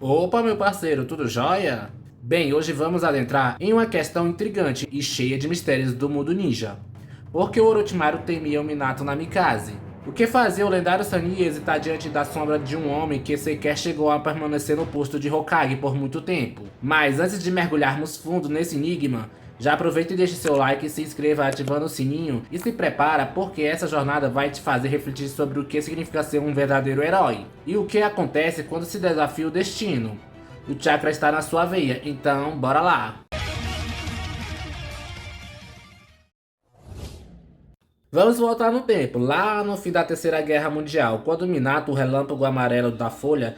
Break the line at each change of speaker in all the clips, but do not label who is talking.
Opa, meu parceiro, tudo jóia? Bem, hoje vamos adentrar em uma questão intrigante e cheia de mistérios do mundo ninja. Por que o Orochimaru temia o Minato Namikaze? O que fazia o lendário Sannin hesitar diante da sombra de um homem que sequer chegou a permanecer no posto de Hokage por muito tempo? Mas antes de mergulharmos fundo nesse enigma, já aproveita e deixe seu like, se inscreva ativando o sininho e se prepara porque essa jornada vai te fazer refletir sobre o que significa ser um verdadeiro herói e o que acontece quando se desafia o destino. O chakra está na sua veia, então bora lá! Vamos voltar no tempo, lá no fim da Terceira Guerra Mundial, quando Minato, o relâmpago amarelo da Folha,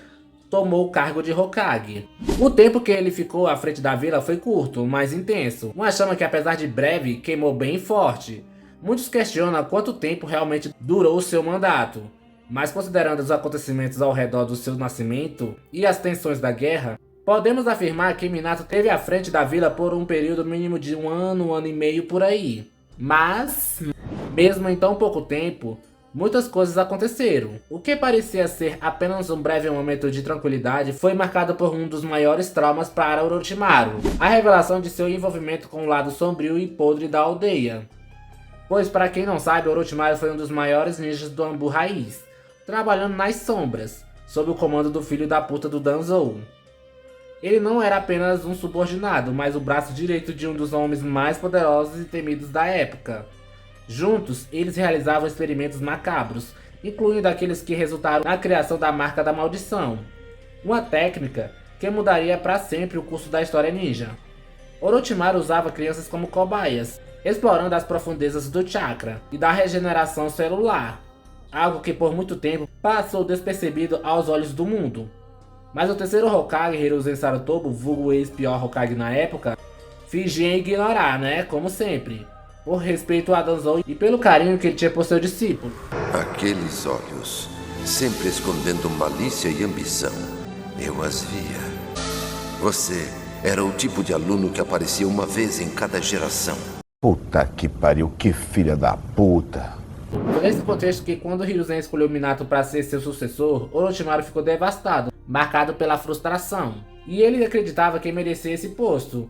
tomou o cargo de Hokage. O tempo que ele ficou à frente da vila foi curto, mas intenso. Uma chama que, apesar de breve, queimou bem forte. Muitos questionam quanto tempo realmente durou o seu mandato. Mas considerando os acontecimentos ao redor do seu nascimento e as tensões da guerra, podemos afirmar que Minato esteve à frente da vila por um período mínimo de um ano e meio por aí. Mas, mesmo em tão pouco tempo, muitas coisas aconteceram. O que parecia ser apenas um breve momento de tranquilidade foi marcado por um dos maiores traumas para Orochimaru, a revelação de seu envolvimento com o lado sombrio e podre da aldeia. Pois, para quem não sabe, Orochimaru foi um dos maiores ninjas do Anbu Raiz, trabalhando nas sombras, sob o comando do filho da puta do Danzou. Ele não era apenas um subordinado, mas o braço direito de um dos homens mais poderosos e temidos da época. Juntos, eles realizavam experimentos macabros, incluindo aqueles que resultaram na criação da Marca da Maldição, uma técnica que mudaria para sempre o curso da história ninja. Orochimaru usava crianças como cobaias, explorando as profundezas do chakra e da regeneração celular, algo que por muito tempo passou despercebido aos olhos do mundo. Mas o terceiro Hokage, Hiruzen Sarutobi, vulgo ex-pior Hokage na época, fingia ignorar, né, como sempre, por respeito a Danzou e pelo carinho que ele tinha por seu discípulo.
Aqueles olhos, sempre escondendo malícia e ambição. Eu as via. Você era o tipo de aluno que aparecia uma vez em cada geração.
Puta que pariu, que filha da puta.
Foi nesse contexto que quando Hiruzen escolheu Minato para ser seu sucessor, Orochimaru ficou devastado, marcado pela frustração. E ele acreditava que merecia esse posto.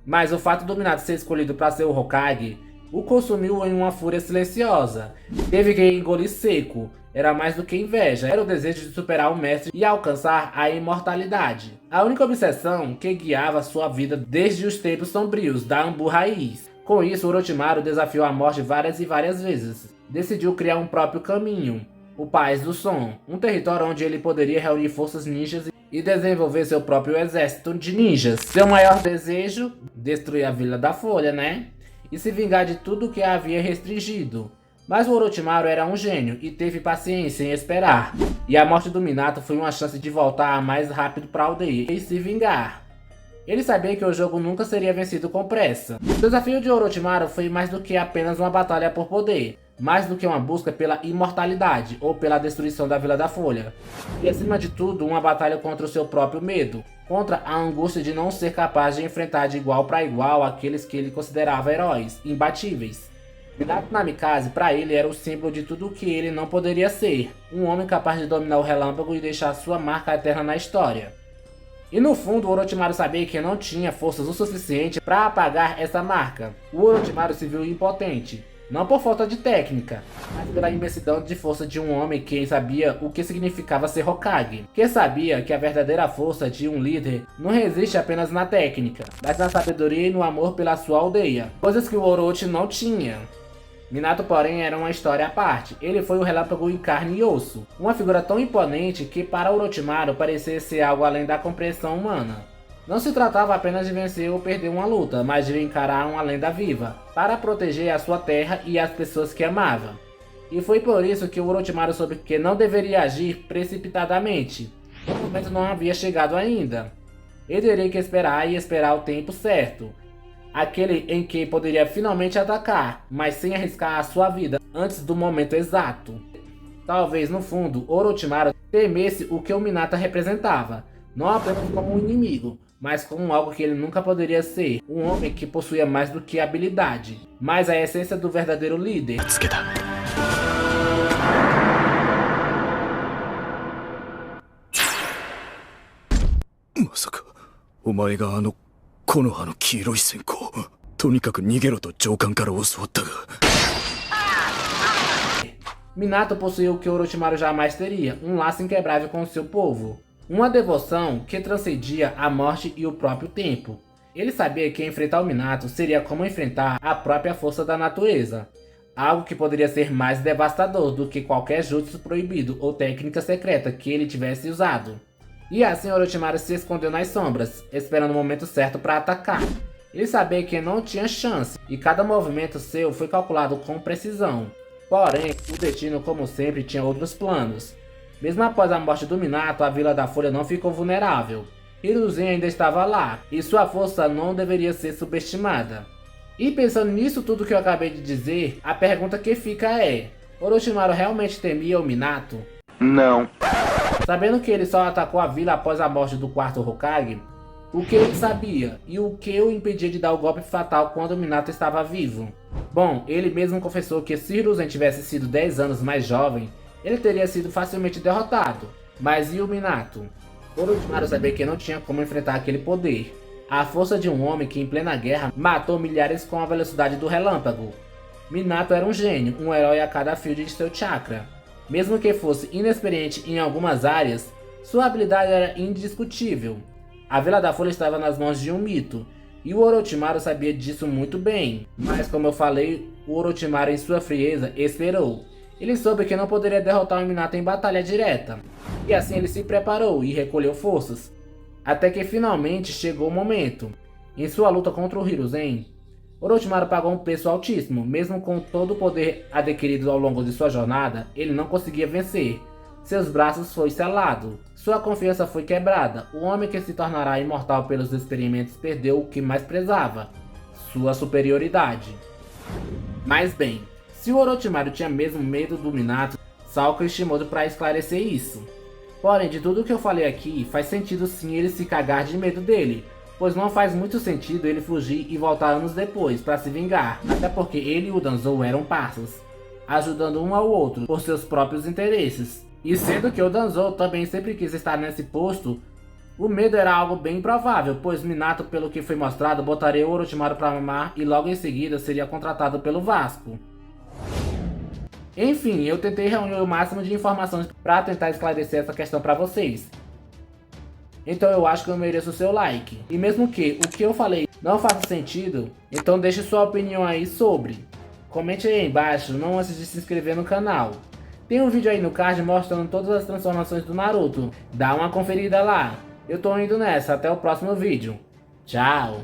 Mas o fato do Minato ser escolhido para ser o Hokage o consumiu em uma fúria silenciosa. Teve que engolir seco. Era mais do que inveja, era o desejo de superar o mestre e alcançar a imortalidade. A única obsessão que guiava sua vida desde os tempos sombrios da Anbu Raiz. Com isso, Orochimaru desafiou a morte várias e várias vezes. Decidiu criar um próprio caminho, o País do Som, um território onde ele poderia reunir forças ninjas e desenvolver seu próprio exército de ninjas. Seu maior desejo? Destruir a Vila da Folha, né? E se vingar de tudo que a havia restringido. Mas o Orochimaru era um gênio e teve paciência em esperar. E a morte do Minato foi uma chance de voltar mais rápido para a aldeia e se vingar. Ele sabia que o jogo nunca seria vencido com pressa. O desafio de Orochimaru foi mais do que apenas uma batalha por poder, mais do que uma busca pela imortalidade ou pela destruição da Vila da Folha. E acima de tudo, uma batalha contra o seu próprio medo, contra a angústia de não ser capaz de enfrentar de igual para igual aqueles que ele considerava heróis, imbatíveis. Minato Namikaze para ele era o símbolo de tudo o que ele não poderia ser, um homem capaz de dominar o relâmpago e deixar sua marca eterna na história. E no fundo, o Orochimaru sabia que não tinha forças o suficiente para apagar essa marca. O Orochimaru se viu impotente, não por falta de técnica, mas pela imensidão de força de um homem que sabia o que significava ser Hokage, que sabia que a verdadeira força de um líder não resiste apenas na técnica, mas na sabedoria e no amor pela sua aldeia, coisas que o Orochi não tinha. Minato, porém, era uma história à parte. Ele foi o relâmpago em carne e osso, uma figura tão imponente que para Orochimaru parecia ser algo além da compreensão humana. Não se tratava apenas de vencer ou perder uma luta, mas de encarar uma lenda viva, para proteger a sua terra e as pessoas que amava. E foi por isso que o Orochimaru soube que não deveria agir precipitadamente. O momento não havia chegado ainda. Ele teria que esperar e esperar o tempo certo. Aquele em que poderia finalmente atacar, mas sem arriscar a sua vida antes do momento exato. Talvez no fundo, Orochimaru temesse o que o Minato representava, não apenas como um inimigo, mas como algo que ele nunca poderia ser, um homem que possuía mais do que habilidade, mas a essência do verdadeiro líder.
まさかお前が木の葉の黄色い線香。とにかく逃げろと上官から教わったが。
Minato possuía o que Orochimaru jamais teria, um laço inquebrável com seu povo. Uma devoção que transcendia a morte e o próprio tempo. Ele sabia que enfrentar o Minato seria como enfrentar a própria força da natureza. Algo que poderia ser mais devastador do que qualquer jutsu proibido ou técnica secreta que ele tivesse usado. E assim Orochimaru se escondeu nas sombras, esperando o momento certo para atacar. Ele sabia que não tinha chance, e cada movimento seu foi calculado com precisão. Porém, o destino, como sempre, tinha outros planos. Mesmo após a morte do Minato, a Vila da Folha não ficou vulnerável. Hiruzen ainda estava lá, e sua força não deveria ser subestimada. E pensando nisso tudo que eu acabei de dizer, a pergunta que fica é: Orochimaru realmente temia o Minato?
Não.
Sabendo que ele só atacou a vila após a morte do quarto Hokage, o que ele sabia e o que o impedia de dar o golpe fatal quando o Minato estava vivo? Bom, ele mesmo confessou que se Hiruzen tivesse sido 10 anos mais jovem, ele teria sido facilmente derrotado. Mas e o Minato? Orochimaru sabia que não tinha como enfrentar aquele poder. A força de um homem que em plena guerra matou milhares com a velocidade do relâmpago. Minato era um gênio, um herói a cada fio de seu chakra. Mesmo que fosse inexperiente em algumas áreas, sua habilidade era indiscutível. A Vila da Folha estava nas mãos de um mito, e o Orochimaru sabia disso muito bem. Mas como eu falei, o Orochimaru em sua frieza esperou. Ele soube que não poderia derrotar o Minato em batalha direta, e assim ele se preparou e recolheu forças. Até que finalmente chegou o momento. Em sua luta contra o Hiruzen, Orochimaru pagou um preço altíssimo. Mesmo com todo o poder adquirido ao longo de sua jornada, ele não conseguia vencer. Seus braços foi selado, sua confiança foi quebrada. O homem que se tornará imortal pelos experimentos perdeu o que mais prezava, sua superioridade. Mas bem, se o Orochimaru tinha mesmo medo do Minato, só o Kishimoto para esclarecer isso. Porém, de tudo que eu falei aqui, faz sentido sim ele se cagar de medo dele, pois não faz muito sentido ele fugir e voltar anos depois para se vingar, até porque ele e o Danzou eram parças, ajudando um ao outro por seus próprios interesses. E sendo que o Danzou também sempre quis estar nesse posto, o medo era algo bem improvável, pois Minato, pelo que foi mostrado, botaria o Orochimaru para mamar e logo em seguida seria contratado pelo Vasco. Enfim, eu tentei reunir o máximo de informações para tentar esclarecer essa questão para vocês. Então eu acho que eu mereço o seu like. E mesmo que o que eu falei não faça sentido, então deixe sua opinião aí sobre. Comente aí embaixo, não antes de se inscrever no canal. Tem um vídeo aí no card mostrando todas as transformações do Naruto. Dá uma conferida lá. Eu tô indo nessa, até o próximo vídeo. Tchau!